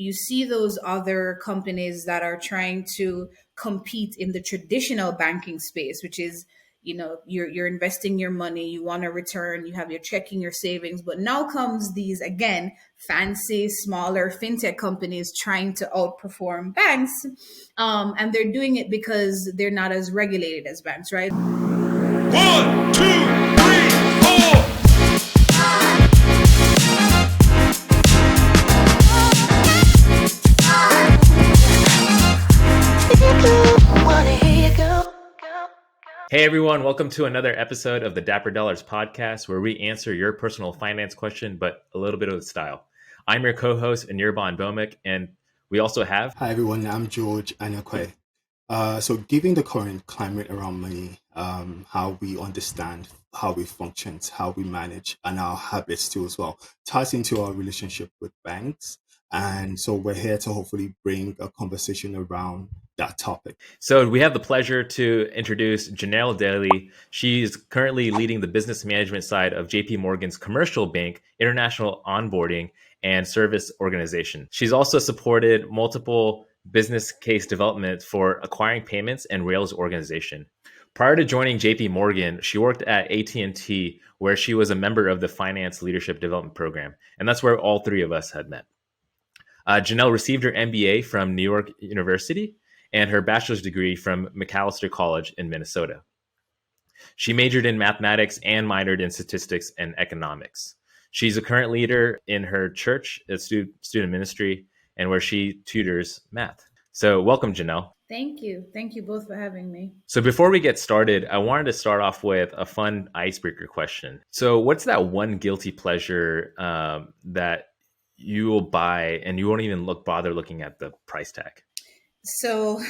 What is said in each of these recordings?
You see those other companies that are trying to compete in the traditional banking space, which is, you're investing your money, you want a return, you have your checking, your savings. But now comes these, again, fancy, smaller fintech companies trying to outperform banks. And they're doing it because they're not as regulated as banks, right? 1, 2, 3, 4. Hey everyone, welcome to another episode of the Dapper podcast, where we answer your personal finance question, but a little bit of style. I'm your co-host, Anirban, and we also have... Hi everyone, I'm George Anakwe. So given the current climate around money, how we understand how we function, how we manage, and our habits too as well, ties into our relationship with banks. And so we're here to hopefully bring a conversation around that topic. So we have the pleasure to introduce Jhanelle Daley. She's currently leading the business management side of JP Morgan's commercial bank, international onboarding and service organization. She's also supported multiple business case development for acquiring payments and Rails organization. Prior to joining JP Morgan, she worked at AT&T, where she was a member of the Finance Leadership Development Program. And that's where all three of us had met. Jhanelle received her MBA from New York University and her bachelor's degree from Macalester College in Minnesota. She majored in mathematics and minored in statistics and economics. She's a current leader in her church, a student ministry, and where she tutors math. So welcome, Jhanelle. Thank you. Thank you both for having me. So before we get started, I wanted to start off with a fun icebreaker question. So what's that one guilty pleasure that you will buy and you won't even bother looking at the price tag? So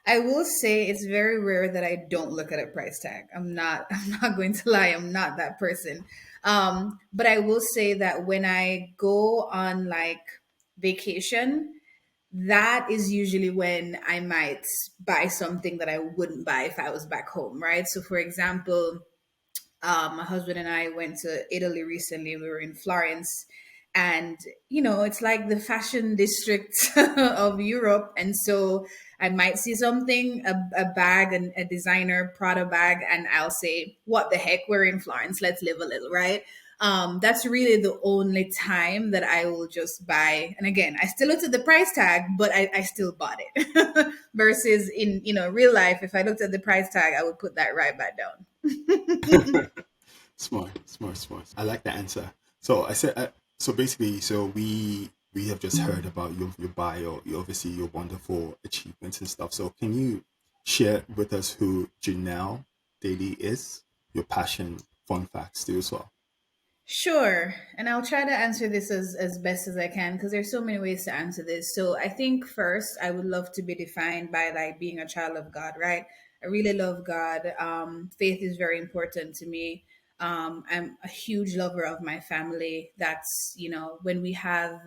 I will say it's very rare that I don't look at a price tag. I'm not going to lie. I'm not that person. But I will say that when I go on like vacation, that is usually when I might buy something that I wouldn't buy if I was back home, right? So for example, my husband and I went to Italy recently. We were in Florence. And, it's like the fashion district of Europe. And so I might see something, a bag, and a designer Prada bag, and I'll say, what the heck, we're in Florence. Let's live a little, right? That's really the only time that I will just buy. And again, I still looked at the price tag, but I still bought it. Versus in, real life, if I looked at the price tag, I would put that right back down. Smart. I like the answer. So I said, so basically, we have just heard about your bio, obviously your wonderful achievements and stuff. So can you share with us who Jhanelle Daley is, your passion, fun facts too as well? Sure. And I'll try to answer this as best as I can because there's so many ways to answer this. So I think first I would love to be defined by like being a child of God, right? I really love God. Faith is very important to me. I'm a huge lover of my family. That's, when we have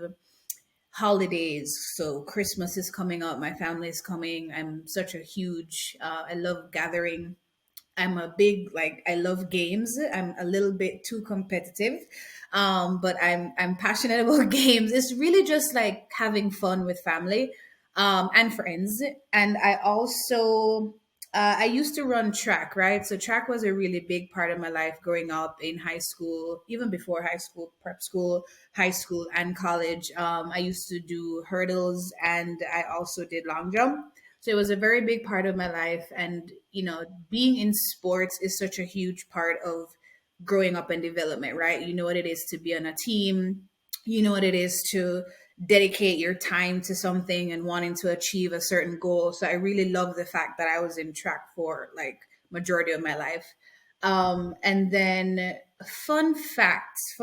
holidays, so Christmas is coming up, my family is coming. I'm such a huge, I love gathering. I'm a big, like, I love games. I'm a little bit too competitive, but I'm passionate about games. It's really just like having fun with family and friends. And I also, I used to run track, right? So track was a really big part of my life growing up in high school, even before high school, prep school, high school, and college. I used to do hurdles and I also did long jump. So it was a very big part of my life. And, being in sports is such a huge part of growing up and development, right? You know what it is to be on a team. You know what it is to dedicate your time to something and wanting to achieve a certain goal. So I really love the fact that I was in track for like majority of my life. And then fun facts.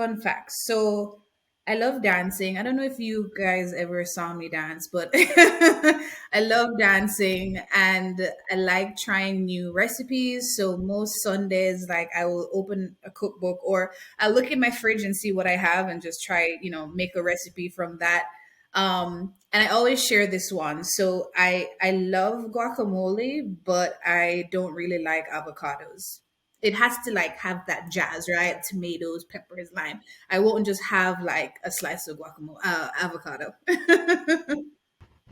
So I love dancing. I don't know if you guys ever saw me dance, but I love dancing and I like trying new recipes. So most Sundays, like I will open a cookbook or I look in my fridge and see what I have and just try, make a recipe from that. And I always share this one. So I love guacamole, but I don't really like avocados. It has to like have that jazz, right? Tomatoes, peppers, lime. I won't just have like a slice of guacamole, avocado. You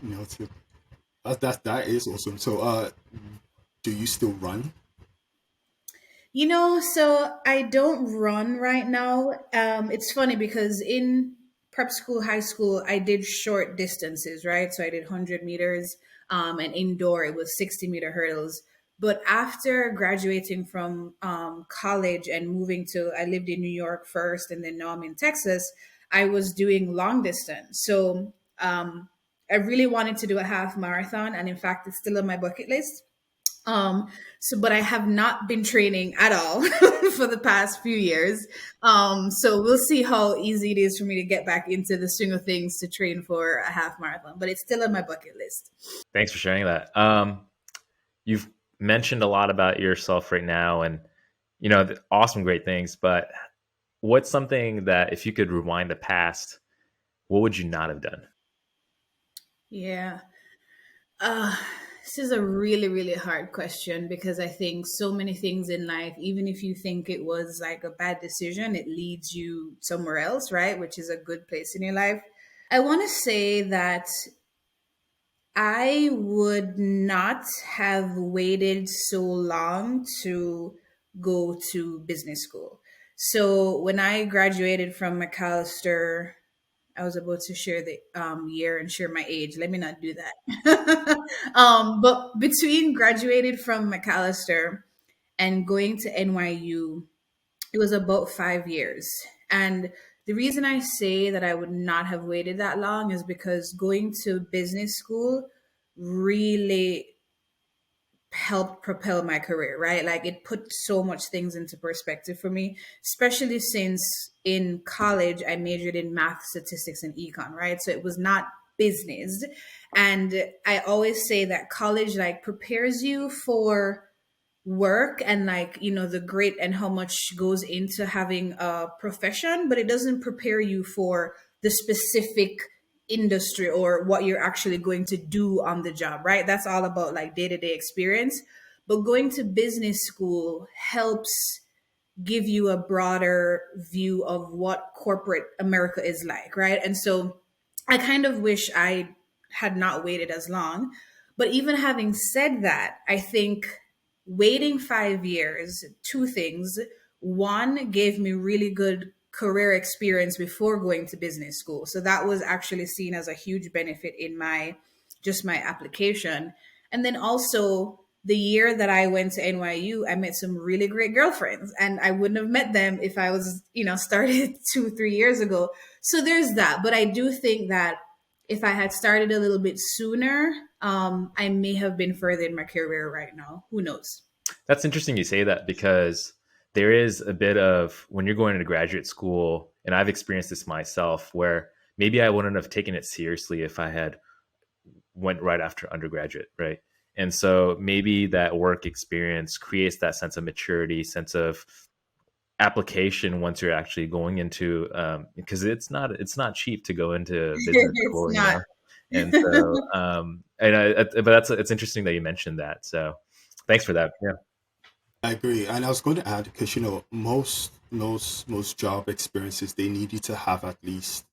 know, to, that is awesome. So, do you still run? So I don't run right now. It's funny because in prep school, high school, I did short distances, right? So I did 100 meters, and indoor, it was 60-meter hurdles. But after graduating from college and moving to, I lived in New York first, and then now I'm in Texas, I was doing long distance. So I really wanted to do a half marathon. And in fact, it's still on my bucket list. um but I have not been training at all for the past few years. So we'll see how easy it is for me to get back into the swing of things to train for a half marathon, but it's still on my bucket list. Thanks for sharing that. You've mentioned a lot about yourself right now, and awesome, great things. But what's something that if you could rewind the past, what would you not have done? Yeah. uh this is a really, really hard question because I think so many things in life, even if you think it was like a bad decision, it leads you somewhere else, right? Which is a good place in your life. I want to say that I would not have waited so long to go to business school. So when I graduated from McAllister, I was about to share the year and share my age. Let me not do that. But between graduated from McAllister and going to NYU, it was about 5 years. And the reason I say that I would not have waited that long is because going to business school really helped propel my career, right? Like it put so much things into perspective for me, especially since in college I majored in math, statistics, and econ, right? So it was not business. And I always say that college like prepares you for work and like the great and how much goes into having a profession, but it doesn't prepare you for the specific industry or what you're actually going to do on the job, right? That's all about like day-to-day experience. But going to business school helps give you a broader view of what corporate America is like, right? And so I kind of wish I had not waited as long. But even having said that, I think waiting 5 years, two things. One, gave me really good career experience before going to business school. So that was actually seen as a huge benefit in my application. And then also the year that I went to NYU, I met some really great girlfriends, and I wouldn't have met them if I was, started 2, 3 years ago. So there's that. But I do think that if I had started a little bit sooner, I may have been further in my career right now. Who knows? That's interesting you say that, because there is a bit of when you're going into graduate school, and I've experienced this myself, where maybe I wouldn't have taken it seriously if I had went right after undergraduate, right? And so maybe that work experience creates that sense of maturity, sense of application once you're actually going into because it's not cheap to go into business It's school, not. and so but it's interesting that you mentioned that, so thanks for that. Yeah. I agree, and I was going to add because most job experiences they need you to have at least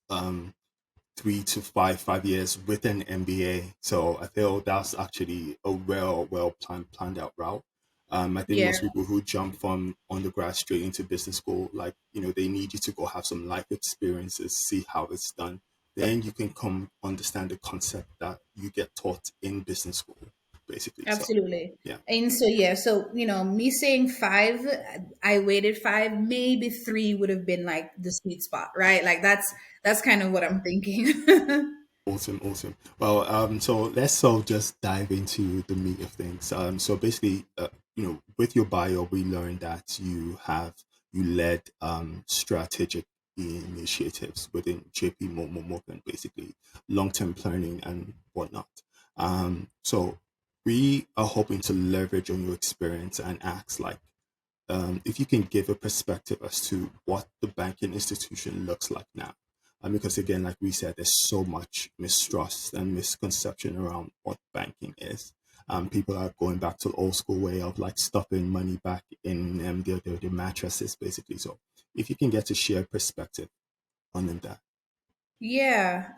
3 to 5 years with an MBA. So I feel that's actually a well planned out route. I think Yeah, most people who jump from undergrad straight into business school, like they need you to go have some life experiences, see how it's done. Then you can come understand the concept that you get taught in business school, basically. So absolutely. yeah, And so, yeah, so, me saying 5, I waited 5, maybe 3 would have been like the sweet spot, right? Like that's kind of what I'm thinking. awesome, awesome. Well, so let's so just dive into the meat of things. So basically, with your bio, we learned that you led strategic initiatives within JP Morgan, basically long-term planning and whatnot. So we are hoping to leverage on your experience and acts like if you can give a perspective as to what the banking institution looks like now. Because again, like we said, there's so much mistrust and misconception around what banking is. People are going back to the old school way of like stuffing money back in their mattresses, basically. So if you can get to share perspective on that. Yeah.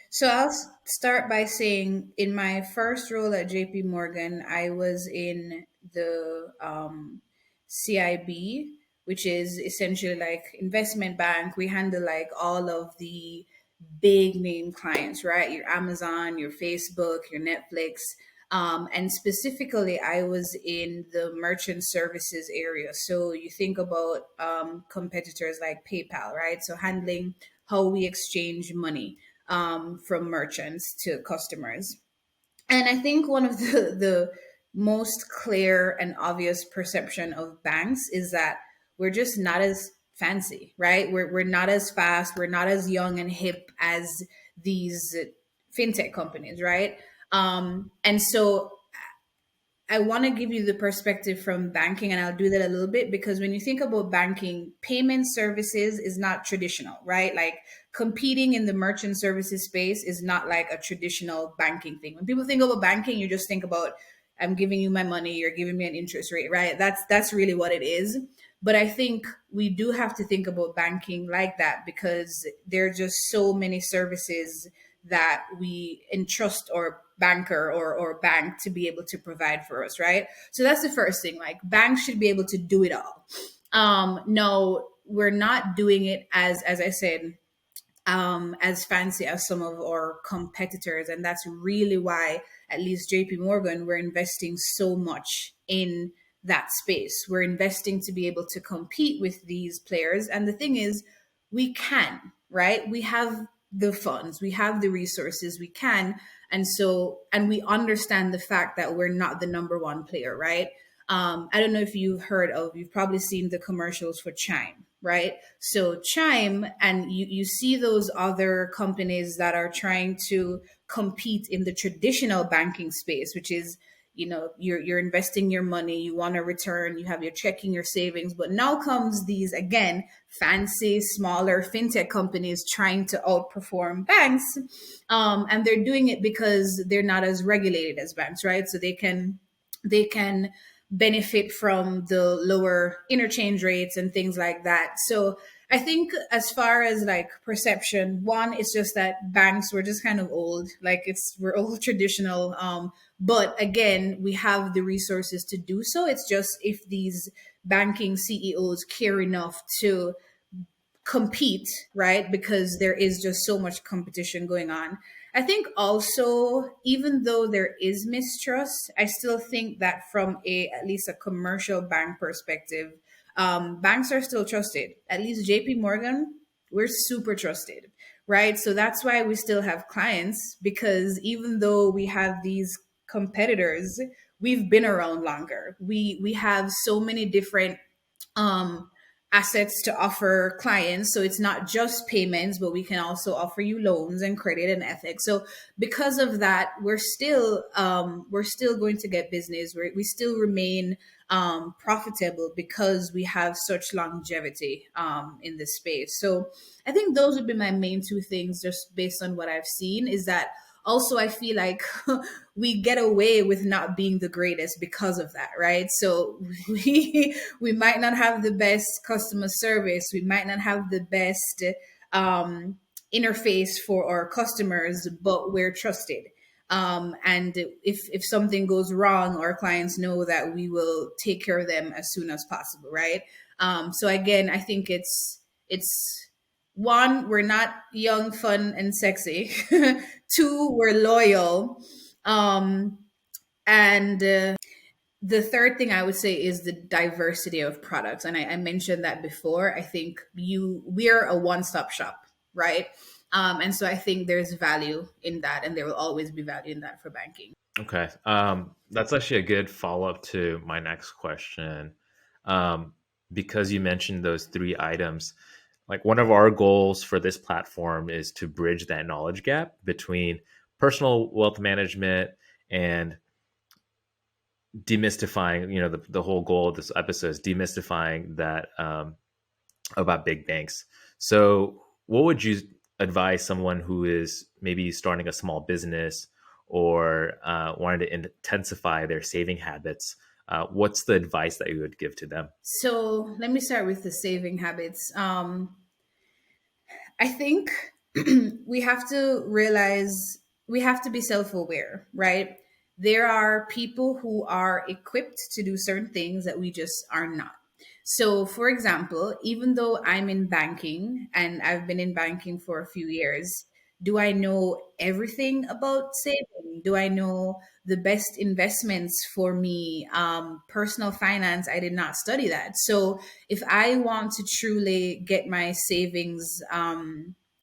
So start by saying in my first role at JP Morgan, I was in the CIB, which is essentially like investment bank. We handle like all of the big name clients, right? Your Amazon, your Facebook, your Netflix. And specifically, I was in the merchant services area. So you think about competitors like PayPal, right? So handling how we exchange money from merchants to customers. And I think one of the most clear and obvious perception of banks is that we're just not as fancy, right? We're not as fast, we're not as young and hip as these fintech companies, right? And so I want to give you the perspective from banking, and I'll do that a little bit because when you think about banking, payment services is not traditional, right? Like competing in the merchant services space is not like a traditional banking thing. When people think about banking, you just think about I'm giving you my money, you're giving me an interest rate, right? That's really what it is. But I think we do have to think about banking like that because there are just so many services that we entrust or banker or bank to be able to provide for us, right? So that's the first thing. Like banks should be able to do it all. No, we're not doing it as I said, as fancy as some of our competitors. And that's really why, at least JP Morgan, we're investing so much in that space. We're investing to be able to compete with these players. And the thing is, we can, right? We have the funds, we have the resources, we can. And so, and we understand the fact that we're not the number one player, right? I don't know if you've probably seen the commercials for Chime, right? So Chime, and you see those other companies that are trying to compete in the traditional banking space, which is, you're investing your money, you want to return, you have your checking, your savings, but now comes these again fancy smaller fintech companies trying to outperform banks, and they're doing it because they're not as regulated as banks, right? So they can benefit from the lower interchange rates and things like that. So I think as far as like perception, one, it's just that banks were just kind of old, like we're old traditional. But again, we have the resources to do so. It's just if these banking CEOs care enough to compete, right? Because there is just so much competition going on. I think also, even though there is mistrust, I still think that from at least a commercial bank perspective, banks are still trusted. At least JP Morgan, we're super trusted, right? So that's why we still have clients, because even though we have these competitors, we've been around longer. We have so many different um assets to offer clients, so it's not just payments, but we can also offer you loans and credit and ethics. So because of that, we're still going to get business. We still remain profitable because we have such longevity in this space. So I think those would be my main two things, just based on what I've seen, is that also I feel like we get away with not being the greatest because of that, right? So we might not have the best customer service, we might not have the best interface for our customers, but we're trusted. And if something goes wrong, our clients know that we will take care of them as soon as possible, right? So again, I think it's one, we're not young, fun, and sexy. Two, we're loyal. And the third thing I would say is the diversity of products. And I mentioned that before. I think we're a one-stop shop, right? And so I think there's value in that, and there will always be value in that for banking. Okay. That's actually a good follow up to my next question. Because you mentioned those three items, like one of our goals for this platform is to bridge that knowledge gap between personal wealth management and demystifying, the whole goal of this episode is demystifying that about big banks. So what would you advise someone who is maybe starting a small business or wanted to intensify their saving habits, what's the advice that you would give to them? So let me start with the saving habits. I think we have to realize we have to be self aware, right? There are people who are equipped to do certain things that we just are not. So, for example, even though I'm in banking and I've been in banking for a few years, do I know everything about saving? Do I know the best investments for me? Personal finance, I did not study that. So, if I want to truly get my savings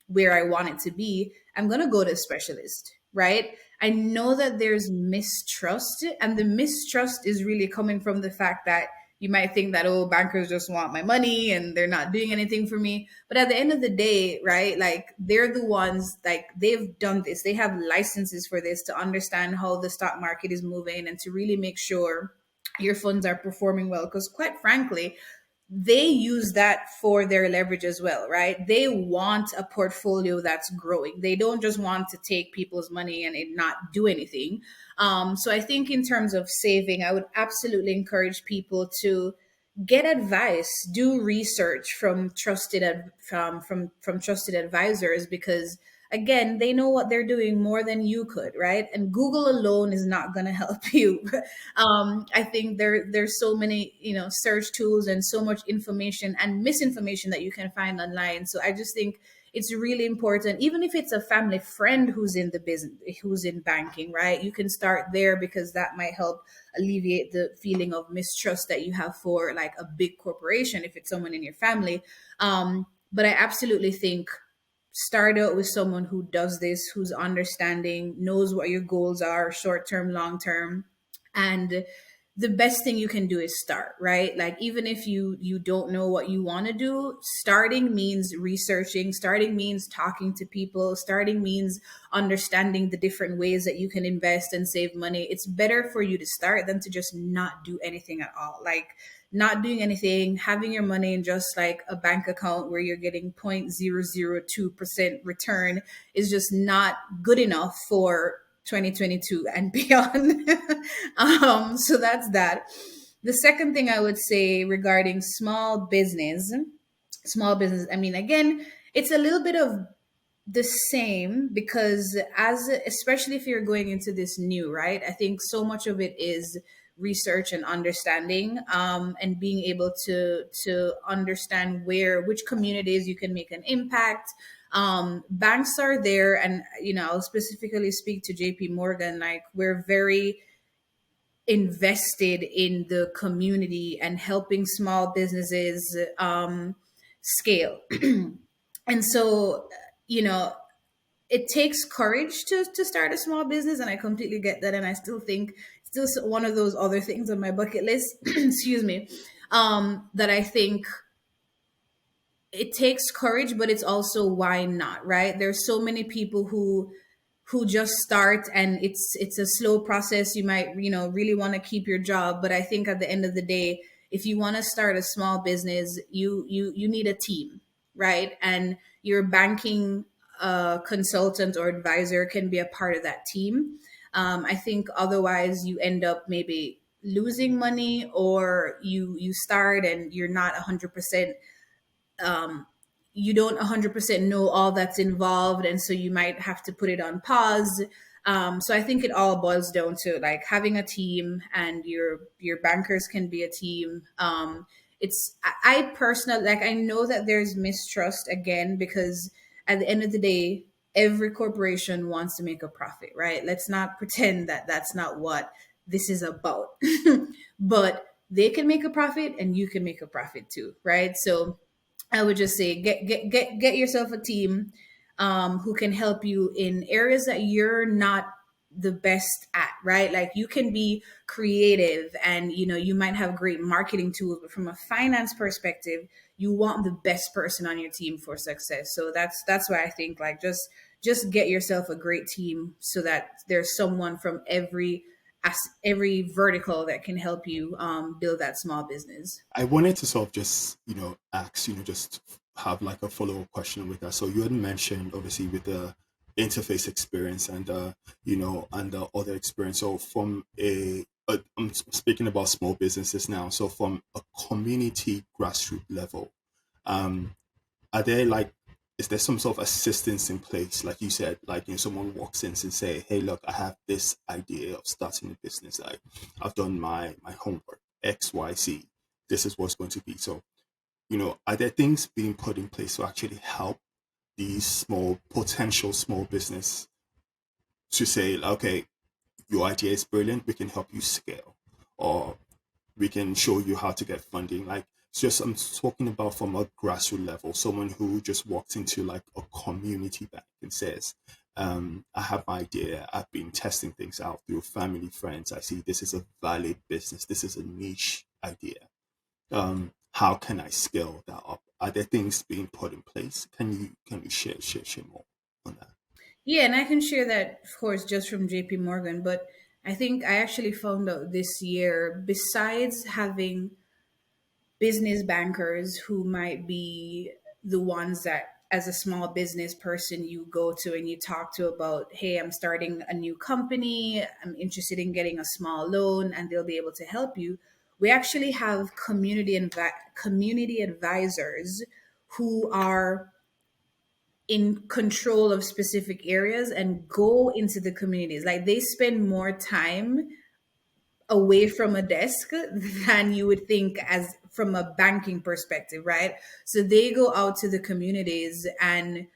where I want it to be, I'm going to go to a specialist, right? I know that there's mistrust, and the mistrust is really coming from the fact that you might think that, oh, bankers just want my money and they're not doing anything for me. But at the end of the day, right, like they're the ones, like they've done this, they have licenses for this to understand how the stock market is moving and to really make sure your funds are performing well. Because quite frankly, they use that for their leverage as well, right? They want a portfolio that's growing. They don't just want to take people's money and it not do anything. So I think in terms of saving, I would absolutely encourage people to get advice, do research from from trusted advisors, because again, they know what they're doing more than you could, right? And Google alone is not going to help you. I think there's so many, search tools and so much information and misinformation that you can find online. So I just think it's really important, even if it's a family friend who's in the business, who's in banking, right? You can start there because that might help alleviate the feeling of mistrust that you have for like a big corporation if it's someone in your family. But I absolutely think start out with someone who does this, who's understanding, knows what your goals are, short term, long term. And the best thing you can do is start, right? Like even if you don't know what you want to do, starting means researching, starting means talking to people, starting means understanding the different ways that you can invest and save money. It's better for you to start than to just not do anything at all. Like not doing anything, having your money in just like a bank account where you're getting 0.002% return is just not good enough for 2022 and beyond. So that's that. The second thing I would say regarding small business, I mean, again, it's a little bit of the same because especially if you're going into this new, right? I think so much of it is research and understanding, and being able to understand which communities you can make an impact. Banks are there, and I'll specifically speak to JP Morgan. Like we're very invested in the community and helping small businesses scale. And so, you know, it takes courage to start a small business, and I completely get that. And I still think still one of those other things on my bucket list, excuse me, that I think it takes courage, but it's also why not, right? There's so many people who just start, and it's a slow process. You might really want to keep your job, but I think at the end of the day, if you want to start a small business, you need a team, right? And your banking consultant or advisor can be a part of that team. I think otherwise you end up maybe losing money, or you start and you're not 100%, you don't 100% know all that's involved, and so you might have to put it on pause. So I think it all boils down to like having a team, and your bankers can be a team. It's I personally, like, I know that there's mistrust again, because at the end of the day, every corporation wants to make a profit, right? Let's not pretend that that's not what this is about. But they can make a profit and you can make a profit too, right? So I would just say get yourself a team, who can help you in areas that you're not the best at, right? Like you can be creative, and you might have great marketing tools, but from a finance perspective, you want the best person on your team for success. So that's why I think, like, just get yourself a great team so that there's someone from every vertical that can help you build that small business. I wanted to sort of just, ask, just have like a follow-up question with that. So you had mentioned obviously with the interface experience and and the other experience. So from I'm speaking about small businesses now. So from a community grassroots level, um, are there like is there some sort of assistance in place, like you said, like someone walks in and say, hey, look, I have this idea of starting a business. I've done my homework, XYZ, this is what's going to be. So are there things being put in place to actually help these small potential small business to say, okay, your idea is brilliant, we can help you scale, or we can show you how to get funding. Like, it's just I'm talking about from a grassroots level, someone who just walks into like a community bank and says, I have my idea, I've been testing things out through family, friends, I see this is a valid business, this is a niche idea. How can I scale that up? Are there things being put in place? Can you share more on that? Yeah, and I can share that, of course, just from JP Morgan. But I think I actually found out this year, besides having business bankers who might be the ones that, as a small business person, you go to and you talk to about, hey, I'm starting a new company, I'm interested in getting a small loan, and they'll be able to help you. We actually have community advisors who are in control of specific areas and go into the communities. Like, they spend more time away from a desk than you would think, as from a banking perspective, right? So they go out to the communities and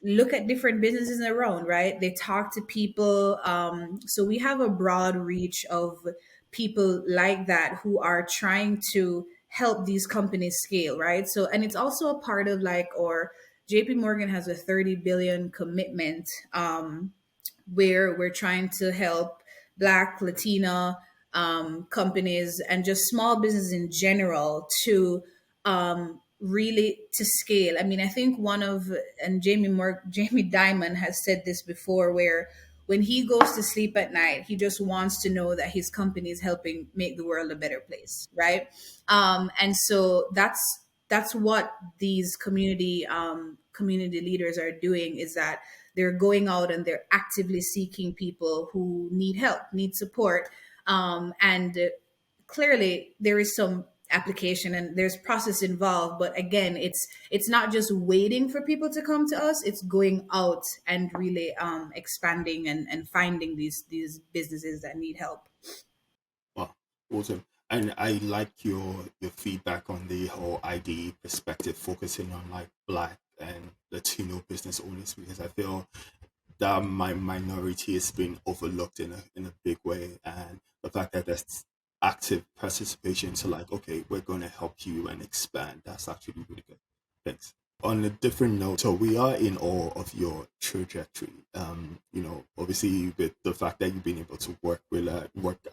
look at different businesses around, right? They talk to people. So we have a broad reach of people like that who are trying to help these companies scale, right? So, and it's also a part of like, or JP Morgan has a 30 billion commitment, where we're trying to help Black, Latina companies and just small business in general to really to scale. I mean, I think one of and Jamie Dimon has said this before, where when he goes to sleep at night, he just wants to know that his company is helping make the world a better place, right? And so that's what these community leaders are doing, is that they're going out and they're actively seeking people who need help, need support, and clearly there is some application and there's process involved, but again, it's not just waiting for people to come to us, it's going out and really expanding and finding these businesses that need help. Wow, awesome. And I like your feedback on the whole ID perspective, focusing on like Black and Latino business owners, because I feel that my minority has been overlooked in a big way, and the fact that there's active participation to like, okay, we're going to help you and expand. That's actually really good. Thanks. On a different note, so we are in awe of your trajectory. Obviously with the fact that you've been able to work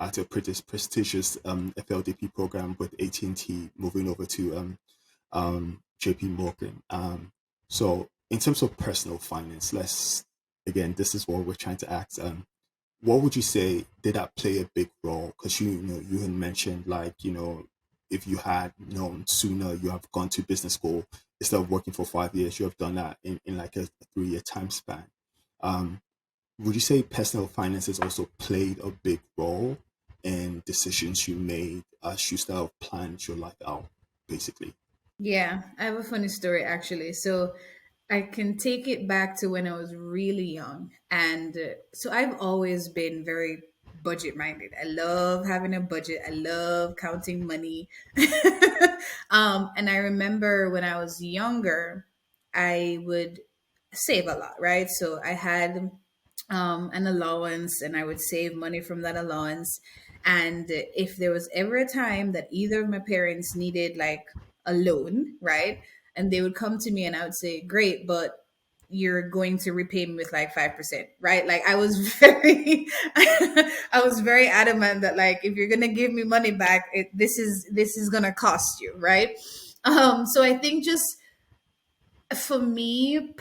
at a pretty prestigious FLDP program with AT&T, moving over to JP Morgan. So in terms of personal finance, let's again, this is what we're trying to ask. What would you say did that play a big role? Because you had mentioned like if you had known sooner, you have gone to business school instead of working for 5 years, you have done that in like a 3 year time span. Um, would you say personal finances also played a big role in decisions you made as you start to plan your life out, basically? Yeah, I have a funny story actually. So I can take it back to when I was really young. And so I've always been very budget minded. I love having a budget, I love counting money. And I remember when I was younger, I would save a lot, right? So I had an allowance and I would save money from that allowance. And if there was ever a time that either of my parents needed like a loan, right? And they would come to me and I would say, great, but you're going to repay me with like 5%, right? Like I was very, I was very adamant that like, if you're going to give me money back, this is going to cost you, right? So I think just for me,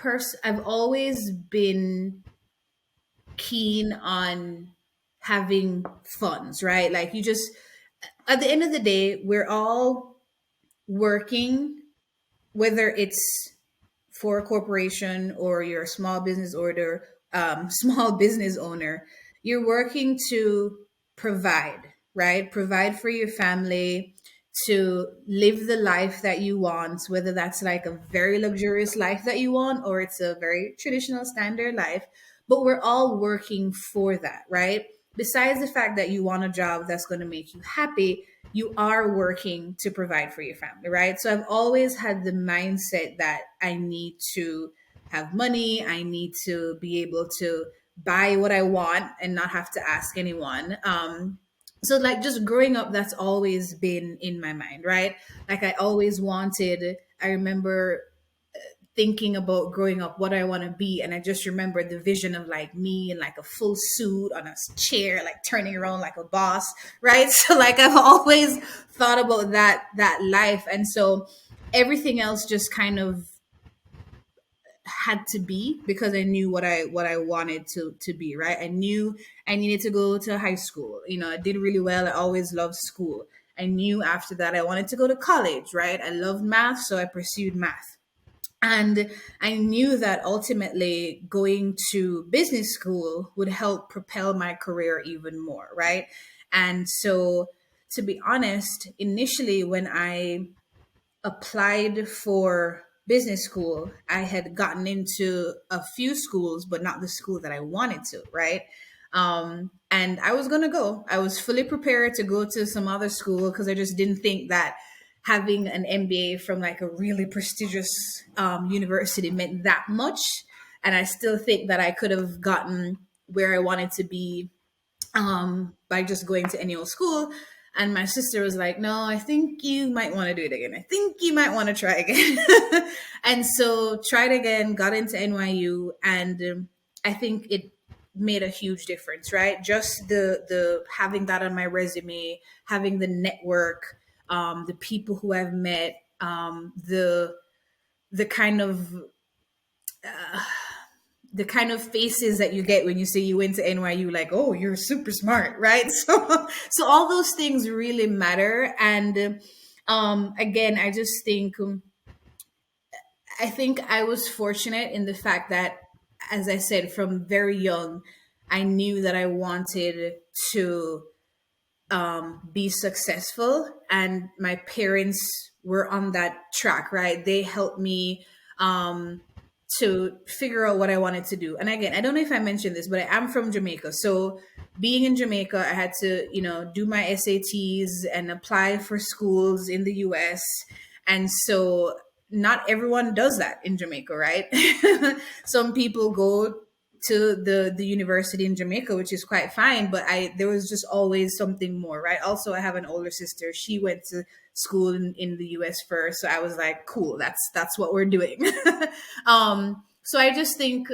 I've always been keen on having funds, right? Like you just, at the end of the day, we're all working, whether it's for a corporation or you're a small business order, small business owner, you're working to provide, right? Provide for your family, to live the life that you want, whether that's like a very luxurious life that you want or it's a very traditional standard life. But we're all working for that, right? Besides the fact that you want a job that's going to make you happy, you are working to provide for your family, right? So I've always had the mindset that I need to have money, I need to be able to buy what I want and not have to ask anyone. So like just growing up, that's always been in my mind, right? Like I always wanted, I remember thinking about growing up what I want to be, and I just remember the vision of like me in like a full suit on a chair, like turning around like a boss, right? So like I've always thought about that life, and so everything else just kind of had to be because I knew what I wanted to be, right? I knew I needed to go to high school. You know, I did really well. I always loved school. I knew after that I wanted to go to college, right? I loved math, so I pursued math. And I knew that ultimately going to business school would help propel my career even more, right? And so, to be honest, initially when I applied for business school, I had gotten into a few schools, but not the school that I wanted to, right? And I was going to go. I was fully prepared to go to some other school because I just didn't think that having an MBA from like a really prestigious university meant that much. And I still think that I could have gotten where I wanted to be by just going to any old school. And my sister was like, no, I think you might want to do it again. I think you might want to try again. And so tried again, got into NYU, and I think it made a huge difference, right? Just the having that on my resume, having the network, the people who I've met, the kind of the kind of faces that you get when you say you went to NYU, like, oh, you're super smart, right? So all those things really matter. And again, I think I was fortunate in the fact that, as I said, from very young, I knew that I wanted to be successful, and my parents were on that track, right? They helped me to figure out what I wanted to do. And again, I don't know if I mentioned this, but I am from Jamaica. So being in Jamaica, I had to, do my SATs and apply for schools in the US. And so not everyone does that in Jamaica, right? Some people go to the university in Jamaica, which is quite fine, but there was just always something more, right? Also, I have an older sister. She went to school in the US first, so I was like, cool, that's what we're doing. So I just think,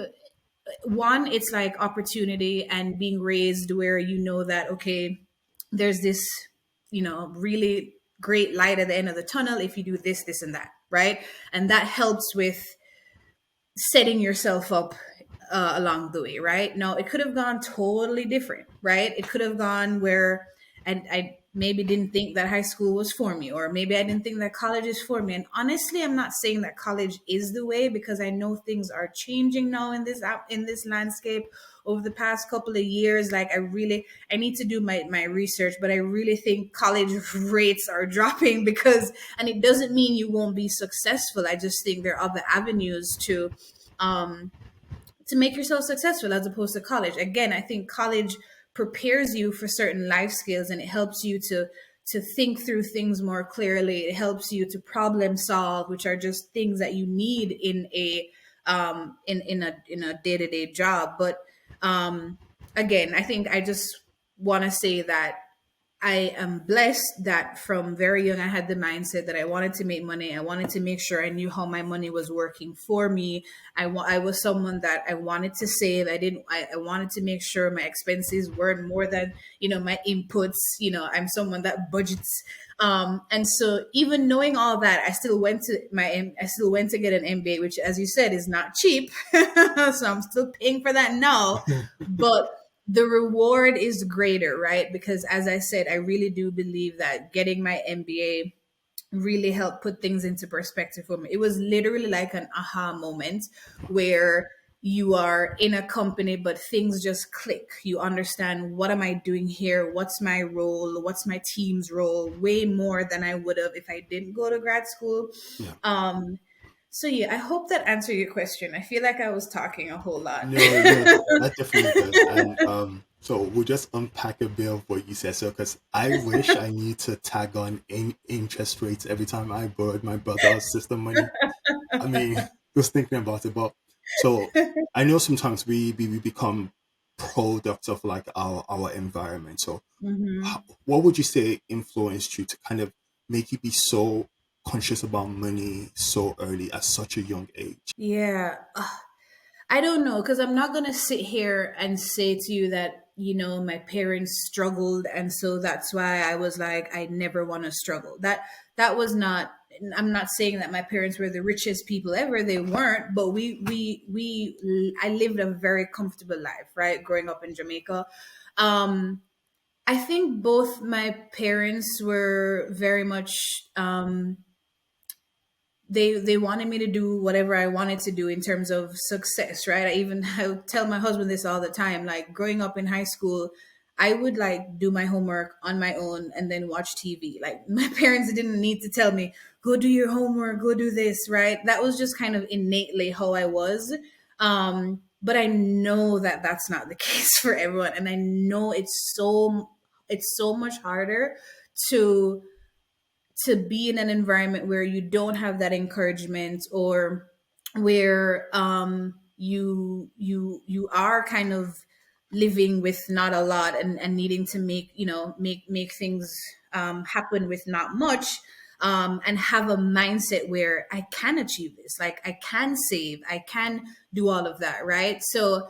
one, it's like opportunity and being raised where you know that, okay, there's this, really great light at the end of the tunnel if you do this, this, and that, right? And that helps with setting yourself up along the way, right? Now, it could have gone totally different, right? It could have gone where I maybe didn't think that high school was for me, or maybe I didn't think that college is for me. And honestly, I'm not saying that college is the way, because I know things are changing now in this landscape over the past couple of years. Like I need to do my research, but I really think college rates are dropping and it doesn't mean you won't be successful. I just think there are other avenues to make yourself successful as opposed to college. Again, I think college prepares you for certain life skills, and it helps you to think through things more clearly. It helps you to problem solve, which are just things that you need in a day-to-day job. But again, I think I just want to say that I am blessed that from very young I had the mindset that I wanted to make money. I wanted to make sure I knew how my money was working for me. I was someone that I wanted to save. I wanted to make sure my expenses weren't more than, my inputs. I'm someone that budgets. And so even knowing all that, I still went to get an MBA, which, as you said, is not cheap. So I'm still paying for that now, but the reward is greater, right? Because, as I said, I really do believe that getting my MBA really helped put things into perspective for me. It was literally like an aha moment where you are in a company, but things just click. You understand, what am I doing here? What's my role? What's my team's role? Way more than I would have if I didn't go to grad school. Yeah. Um, so yeah, I hope that answered your question. I feel like I was talking a whole lot. No, no, that definitely does. And so we'll just unpack a bit of what you said. So, because I wish I need to tag on interest rates every time I borrowed my brother's sister money. I mean, just thinking about it. But so I know sometimes we become products of like our environment. So, Hmm. what would you say influenced you to kind of make you be so conscious about money so early at such a young age? Yeah. I don't know, because I'm not gonna sit here and say to you that, my parents struggled and so that's why I was like, I never want to struggle. That was not. I'm not saying that my parents were the richest people ever. They weren't, but I lived a very comfortable life, right? Growing up in Jamaica. Um, I think both my parents were very much they wanted me to do whatever I wanted to do in terms of success, right? I tell my husband this all the time. Like growing up in high school, I would like do my homework on my own and then watch TV. Like my parents didn't need to tell me, go do your homework, go do this, right? That was just kind of innately how I was. But I know that that's not the case for everyone, and I know it's so much harder to be in an environment where you don't have that encouragement, or where you are kind of living with not a lot, and needing to make things happen with not much, and have a mindset where I can achieve this, like I can save, I can do all of that, right? So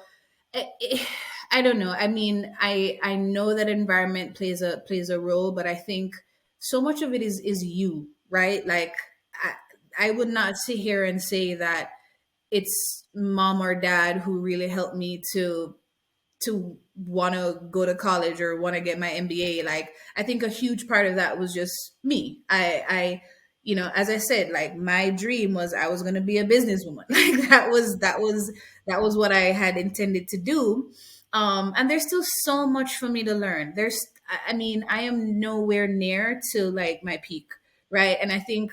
I I don't know. I mean, I know that environment plays a role, but I think so much of it is you, right? Like I would not sit here and say that it's mom or dad who really helped me to want to go to college or want to get my MBA. Like I think a huge part of that was just me. As I said, like my dream was I was going to be a businesswoman. Like that was what I had intended to do. And there's still so much for me to learn. I mean, I am nowhere near to like my peak, right? And I think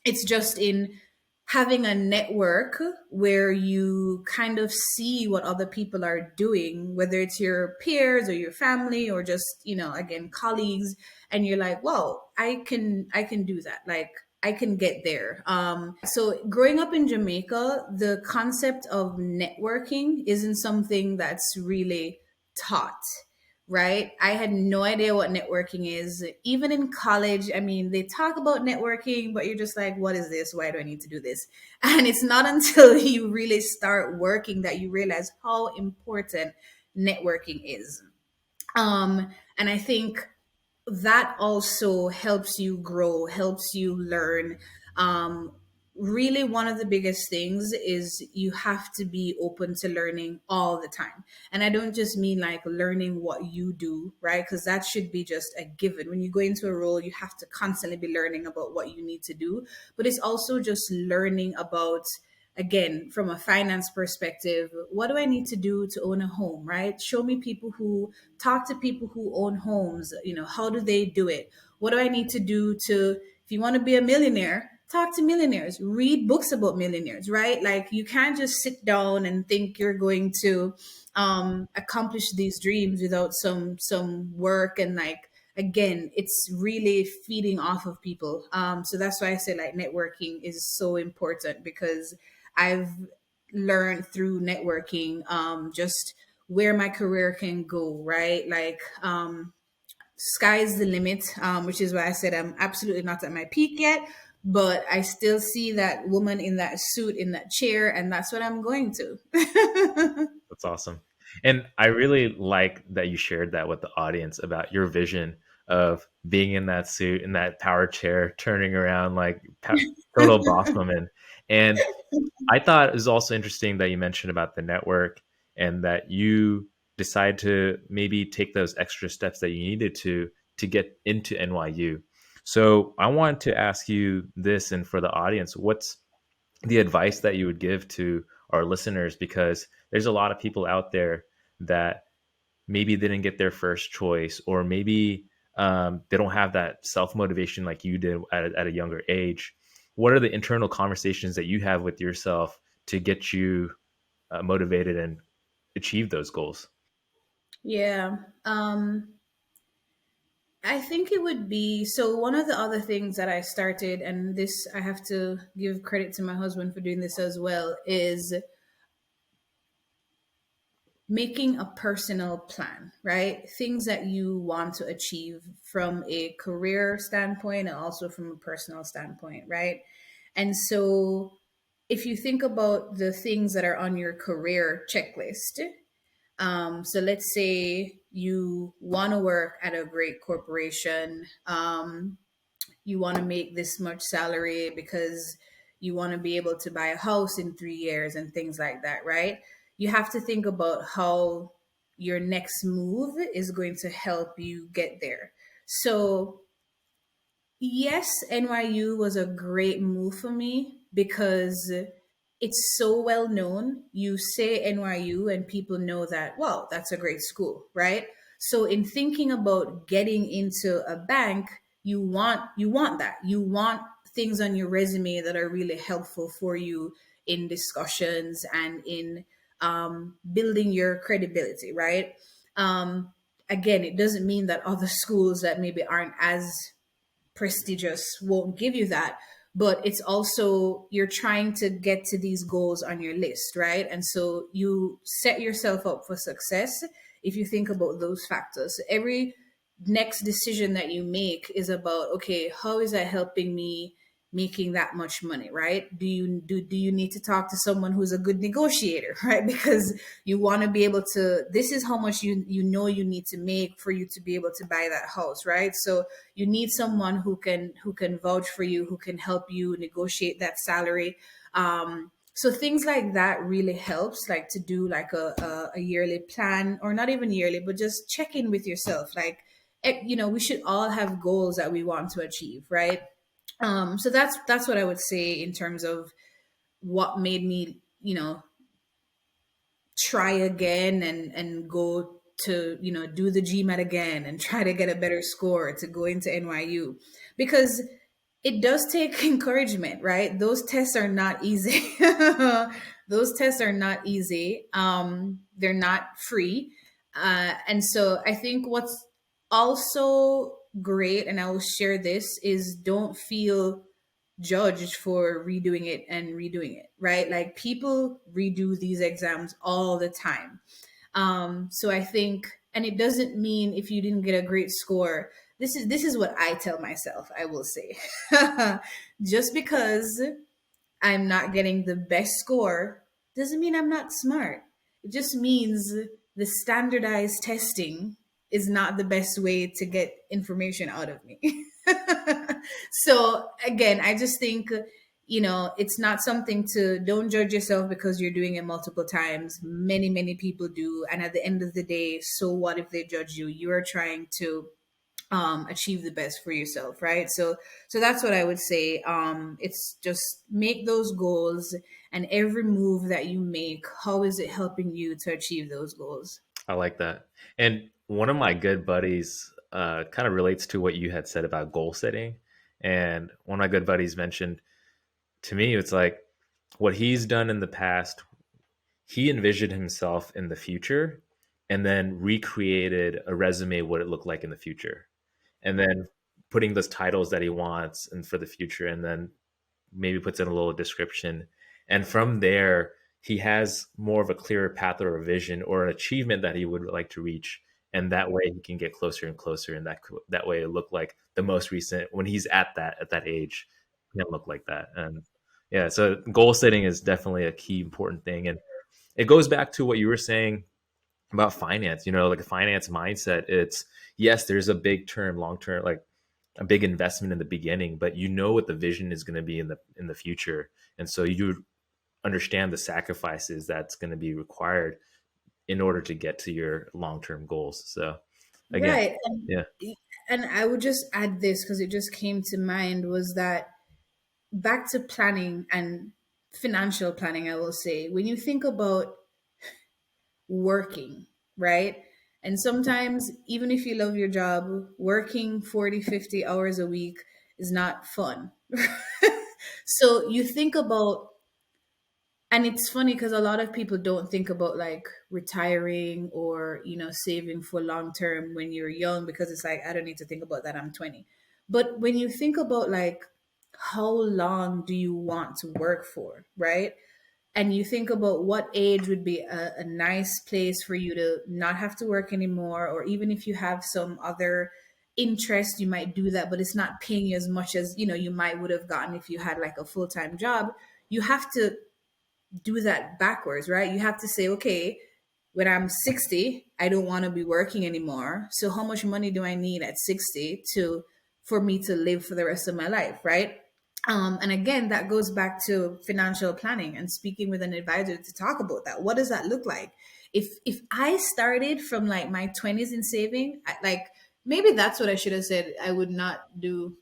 it's just in having a network where you kind of see what other people are doing, whether it's your peers or your family or just, again, colleagues, and you're like, whoa, I can do that. Like I can get there. So growing up in Jamaica, the concept of networking isn't something that's really taught, right? I had no idea what networking is. Even in college, I mean, they talk about networking, but you're just like, what is this? Why do I need to do this? And it's not until you really start working that you realize how important networking is. And I think that also helps you grow, helps you learn. Um, Really, one of the biggest things is you have to be open to learning all the time. And I don't just mean like learning what you do, right? Because that should be just a given. When you go into a role, you have to constantly be learning about what you need to do. But it's also just learning about, again, from a finance perspective, what do I need to do to own a home, right? Show me people who talk to people who own homes. How do they do it? What do I need to do if you want to be a millionaire, talk to millionaires, read books about millionaires, right? Like you can't just sit down and think you're going to accomplish these dreams without some work. And like, again, it's really feeding off of people. So that's why I say like networking is so important, because I've learned through networking just where my career can go, right? Like sky's the limit, which is why I said I'm absolutely not at my peak yet, but I still see that woman in that suit in that chair, and that's what I'm going to. That's awesome. And I really like that you shared that with the audience about your vision of being in that suit, in that power chair, turning around like total boss woman. And I thought it was also interesting that you mentioned about the network and that you decide to maybe take those extra steps that you needed to get into NYU. So I want to ask you this, and for the audience, what's the advice that you would give to our listeners? Because there's a lot of people out there that maybe didn't get their first choice, or maybe they don't have that self motivation like you did at a younger age. What are the internal conversations that you have with yourself to get you motivated and achieve those goals? Yeah. I think it would be so. One of the other things that I started, and this I have to give credit to my husband for doing this as well, is making a personal plan, right? Things that you want to achieve from a career standpoint and also from a personal standpoint, right? And so if you think about the things that are on your career checklist, so let's say you want to work at a great corporation. You want to make this much salary because you want to be able to buy a house in 3 years and things like that, right? You have to think about how your next move is going to help you get there. So yes, NYU was a great move for me because it's so well known. You say NYU and people know that, wow, that's a great school, right? So in thinking about getting into a bank, you want that. You want things on your resume that are really helpful for you in discussions and in building your credibility, right? Again, it doesn't mean that other schools that maybe aren't as prestigious won't give you that, but it's also you're trying to get to these goals on your list, right? And so you set yourself up for success if you think about those factors. Every next decision that you make is about, okay, how is that helping me making that much money, right? Do you need to talk to someone who's a good negotiator, right? Because you want to be able to, this is how much you know you need to make for you to be able to buy that house, right? So you need someone who can vouch for you, who can help you negotiate that salary. So things like that really helps, like to do like a yearly plan, or not even yearly, but just check in with yourself. Like, we should all have goals that we want to achieve, right? So that's what I would say in terms of what made me, try again and go to, do the GMAT again and try to get a better score to go into NYU, because it does take encouragement, right? Those tests are not easy. Those tests are not easy. They're not free. And so I think what's also great, and I will share this, is don't feel judged for redoing it and redoing it, right? Like people redo these exams all the time. So I think, and it doesn't mean if you didn't get a great score. This is what I tell myself. I will say, just because I'm not getting the best score doesn't mean I'm not smart. It just means the standardized testing is not the best way to get information out of me. So again, I just think, it's not something to, don't judge yourself because you're doing it multiple times. Many people do. And at the end of the day, so what if they judge you? You are trying to achieve the best for yourself, right? So that's what I would say. It's just make those goals, and every move that you make, how is it helping you to achieve those goals? I like that. And one of my good buddies kind of relates to what you had said about goal setting. And one of my good buddies mentioned to me, it's like what he's done in the past, he envisioned himself in the future and then recreated a resume what it looked like in the future. And then putting those titles that he wants and for the future, and then maybe puts in a little description. And from there, he has more of a clearer path or a vision or an achievement that he would like to reach. And that way he can get closer and closer. And that way it look like the most recent, when he's at that age, he'll look like that. And yeah, so goal setting is definitely a key important thing. And it goes back to what you were saying about finance, like a finance mindset. It's, yes, there's a big term, long term, like a big investment in the beginning, but you know what the vision is going to be in the future. And so you understand the sacrifices that's going to be required in order to get to your long-term goals. So again, Right. yeah. and I would just add this because it just came to mind, was that back to planning and financial planning, I will say, when you think about working, right? And sometimes, even if you love your job, working 40, 50 hours a week is not fun. So you think about, and it's funny because a lot of people don't think about like retiring or, saving for long term when you're young, because it's like, I don't need to think about that. I'm 20. But when you think about like, how long do you want to work for, right? And you think about what age would be a nice place for you to not have to work anymore, or even if you have some other interest, you might do that, but it's not paying you as much as you might would have gotten if you had like a full-time job. You have to do that backwards, right? You have to say, okay, when I'm 60, I don't want to be working anymore. So how much money do I need at 60 to for me to live for the rest of my life, right? And again, that goes back to financial planning and speaking with an advisor to talk about that. What does that look like? If I started from like my 20s in saving, like maybe that's what I should have said. I would not do.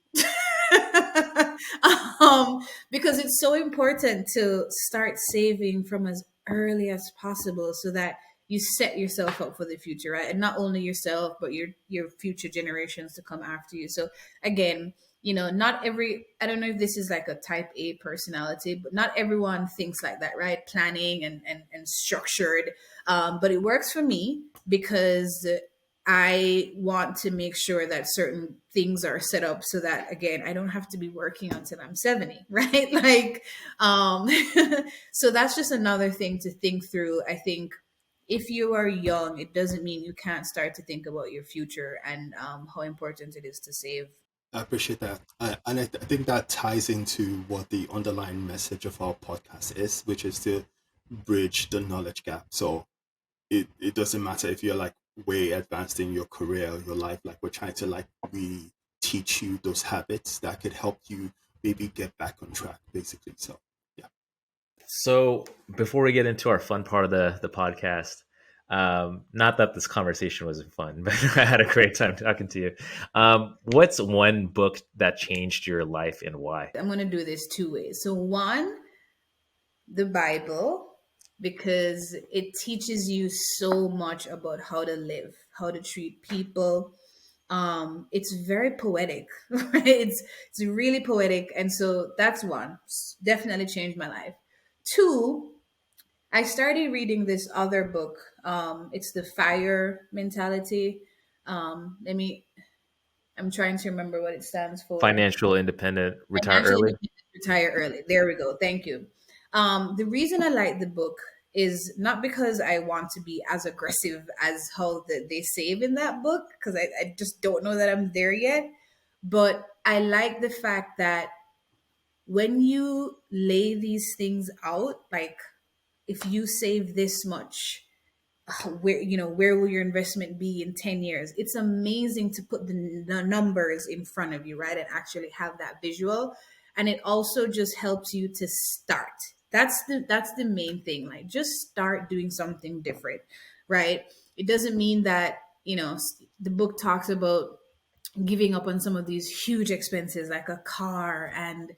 Because it's so important to start saving from as early as possible so that you set yourself up for the future, right? And not only yourself, but your future generations to come after you. So again, not every, I don't know if this is like a type A personality, but not everyone thinks like that, right? Planning and structured. But it works for me because I want to make sure that certain things are set up so that, again, I don't have to be working until I'm 70, right? Like, so that's just another thing to think through. I think if you are young, it doesn't mean you can't start to think about your future and how important it is to save. I appreciate that. And I think that ties into what the underlying message of our podcast is, which is to bridge the knowledge gap. So it doesn't matter if you're like way advanced in your career or your life, like we're trying to like we teach you those habits that could help you maybe get back on track, basically. So yeah. So before we get into our fun part of the podcast, not that this conversation wasn't fun, but I had a great time talking to you. What's one book that changed your life and why? I'm going to do this two ways. So, one, the Bible, because it teaches you so much about how to live, how to treat people. It's very poetic, right? It's really poetic, and so that's one. Definitely changed my life. Two, I started reading this other book. It's the Fire Mentality. Let me. I'm trying to remember what it stands for. Financial independent, retire Financially early. independent, retire early. There we go. Thank you. The reason I like the book is not because I want to be as aggressive as how they save in that book, because I just don't know that I'm there yet. But I like the fact that when you lay these things out, like if you save this much, where will your investment be in 10 years? It's amazing to put the numbers in front of you, right? And actually have that visual. And it also just helps you to start. That's the main thing. Like, just start doing something different, right? It doesn't mean that, the book talks about giving up on some of these huge expenses like a car and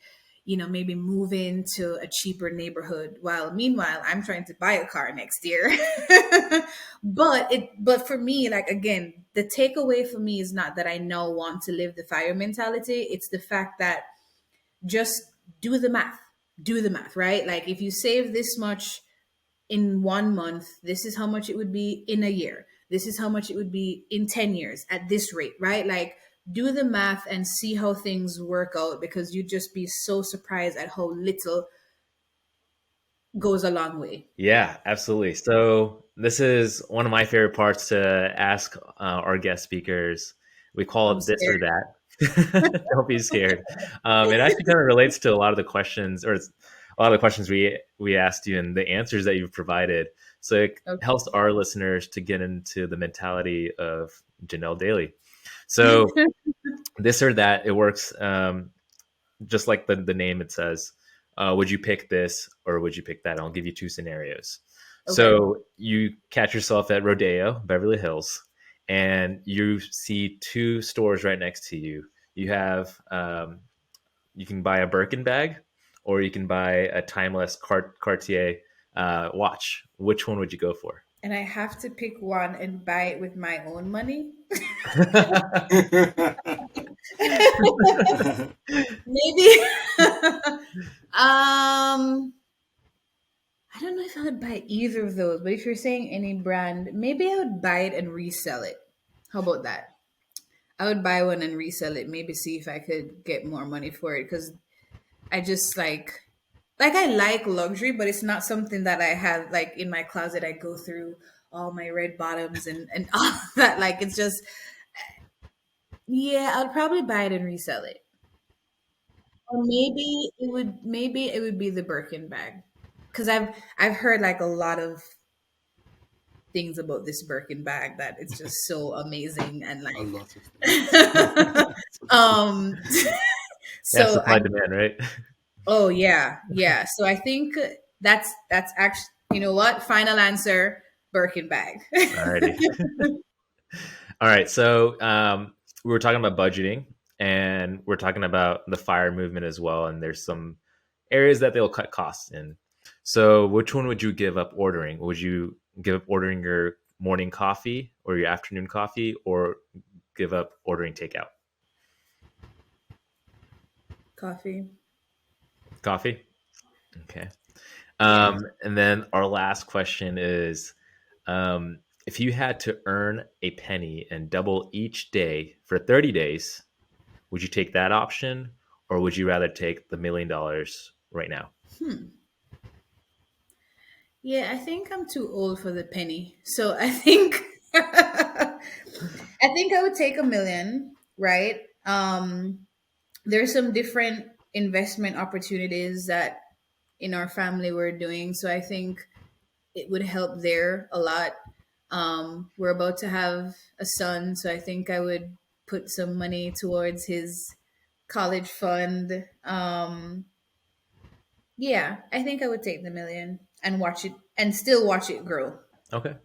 maybe move into a cheaper neighborhood, while meanwhile I'm trying to buy a car next year. But for me, like, again, the takeaway for me is not that I now want to live the fire mentality. It's the fact that just do the math. Do the math, right? Like, if you save this much in 1 month, this is how much it would be in a year. This is how much it would be in 10 years at this rate, right? Like, do the math and see how things work out, because you'd just be so surprised at how little goes a long way. Yeah, absolutely. So this is one of my favorite parts to ask our guest speakers. We call I'm it this or scared. that. Don't be scared. It actually kind of relates to a lot of the questions, or a lot of the questions we asked you and the answers that you've provided. So it helps our listeners to get into the mentality of Jhanelle Daley. So Okay. this or that, it works just like the name it says. Would you pick this or would you pick that? I'll give you two scenarios. Okay. So you catch yourself at Rodeo, Beverly Hills, and you see two stores right next to you. You have you can buy a Birkin bag, or you can buy a timeless Cartier watch. Which one would you go for? And I have to pick one and buy it with my own money. Maybe. I don't know if I would buy either of those, but if you're saying any brand, maybe I would buy it and resell it. How about that? I would buy one and resell it. Maybe see if I could get more money for it, because I just like I like luxury, but it's not something that I have like in my closet. I go through all my red bottoms and all that. Like it's just, yeah, I'd probably buy it and resell it. Or maybe it would be the Birkin bag, because I've heard like a lot of things about this Birkin bag that it's just so amazing and A like lot of things. um Yeah, so supply demand, right? oh yeah, yeah. So I think that's actually, you know what? Final answer, Birkin bag. Alrighty. All right. So we were talking about budgeting, and we're talking about the FIRE movement as well. And there's some areas that they'll cut costs in. So which one would you give up ordering? Would you give up ordering your morning coffee or your afternoon coffee, or give up ordering takeout? Coffee. Coffee. Okay. Yeah. And then our last question is, if you had to earn a penny and double each day for 30 days, would you take that option, or would you rather take the $1 million right now? Yeah, I think I'm too old for the penny. So I think I think I would take a million, right? There's some different investment opportunities that in our family we're doing. So I think it would help there a lot. We're about to have a son, so I think I would put some money towards his college fund. Yeah, I think I would take the million and watch it and still watch it grow. Okay.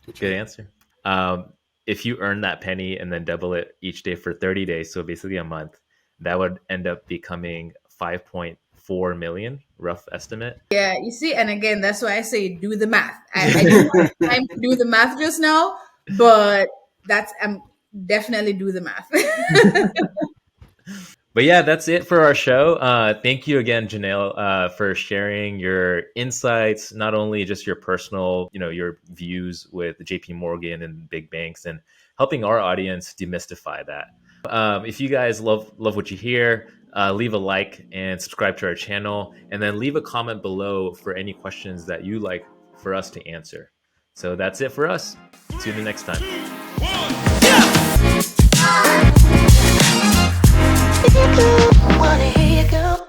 Good Good choice. answer. If you earn that penny and then double it each day for 30 days, so basically a month, that would end up becoming 5.4 million, rough estimate. Yeah, you see, and again, that's why I say do the math. I didn't have time to do the math just now, but that's definitely do the math. But yeah, that's it for our show. Thank you again, Jhanelle, for sharing your insights, not only just your personal, your views with JP Morgan and big banks, and helping our audience demystify that. If you guys love what you hear, leave a like and subscribe to our channel, and then leave a comment below for any questions that you like for us to answer. So that's it for us. See you the next time. 2, 1. Wanna hear you go.